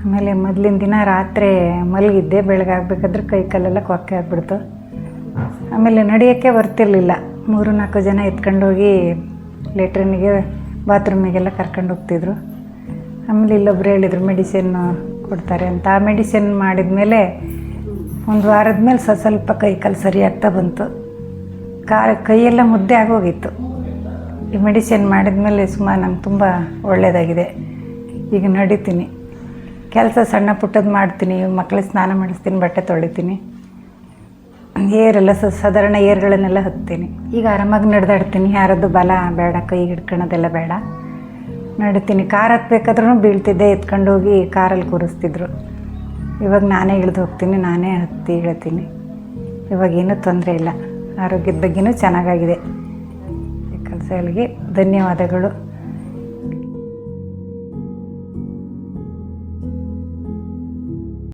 ಆಮೇಲೆ ಮೊದಲಿನ ದಿನ ರಾತ್ರಿ ಮಲಗಿದ್ದೆ, ಬೆಳಗಾಗಬೇಕಾದ್ರೆ ಕೈ ಕಾಲೆಲ್ಲ ಕೊಕ್ಕೆ ಆಗಿಬಿಡ್ತು. ಆಮೇಲೆ ನಡೆಯೋಕ್ಕೆ ಬರ್ತಿರ್ಲಿಲ್ಲ. 3-4 ಜನ ಎತ್ಕೊಂಡೋಗಿ ಲೆಟ್ರಿನಿಗೆ ಬಾತ್ರೂಮಿಗೆಲ್ಲ ಕರ್ಕೊಂಡು ಹೋಗ್ತಿದ್ರು. ಆಮೇಲೆ ಇಲ್ಲೊಬ್ರು ಹೇಳಿದರು ಮೆಡಿಸಿನ್ನು ಕೊಡ್ತಾರೆ ಅಂತ. ಆ ಮೆಡಿಸಿನ್ ಮಾಡಿದ ಮೇಲೆ 1 ವಾರದ ಮೇಲೆ ಸ್ವಲ್ಪ ಕೈ ಕಾಲು ಸರಿ ಆಗ್ತಾ ಬಂತು. ಕೈಯೆಲ್ಲ ಮುದ್ದೆ ಆಗೋಗಿತ್ತು. ಈ ಮೆಡಿಸಿನ್ ಮಾಡಿದ ಮೇಲೆ ಸುಮಾರು ನಂಗೆ ತುಂಬ ಒಳ್ಳೆಯದಾಗಿದೆ. ಈಗ ನಡಿತೀನಿ, ಕೆಲಸ ಸಣ್ಣ ಪುಟ್ಟದ್ದು ಮಾಡ್ತೀನಿ, ಮಕ್ಕಳಿಗೆ ಸ್ನಾನ ಮಾಡಿಸ್ತೀನಿ, ಬಟ್ಟೆ ತೊಳಿತೀನಿ, ಏರೆಲ್ಲ ಸಾಧಾರಣ ಏರುಗಳನ್ನೆಲ್ಲ ಹತ್ತೀನಿ. ಈಗ ಆರಾಮಾಗಿ ನಡೆದಾಡ್ತೀನಿ. ಯಾರದ್ದು ಬಲ ಬೇಡ, ಕೈಗೆ ಹಿಡ್ಕೊಳೋದೆಲ್ಲ ಬೇಡ, ನಡಿತೀನಿ. ಕಾರ್ ಹತ್ಬೇಕಾದ್ರೂ ಬೀಳ್ತಿದ್ದೆ, ಎತ್ಕೊಂಡೋಗಿ ಕಾರಲ್ಲಿ ಕೂರಿಸ್ತಿದ್ರು. ಇವಾಗ ನಾನೇ ಇಳಿದು ಹೋಗ್ತೀನಿ, ನಾನೇ ಹತ್ತಿ ಇಳ್ತೀನಿ. ಇವಾಗೇನೂ ತೊಂದರೆ ಇಲ್ಲ. ಆರೋಗ್ಯದ ಬಗ್ಗೆನೂ ಚೆನ್ನಾಗಾಗಿದೆ. ಈ ಕೆಲಸಗಳಿಗೆ ಧನ್ಯವಾದಗಳು.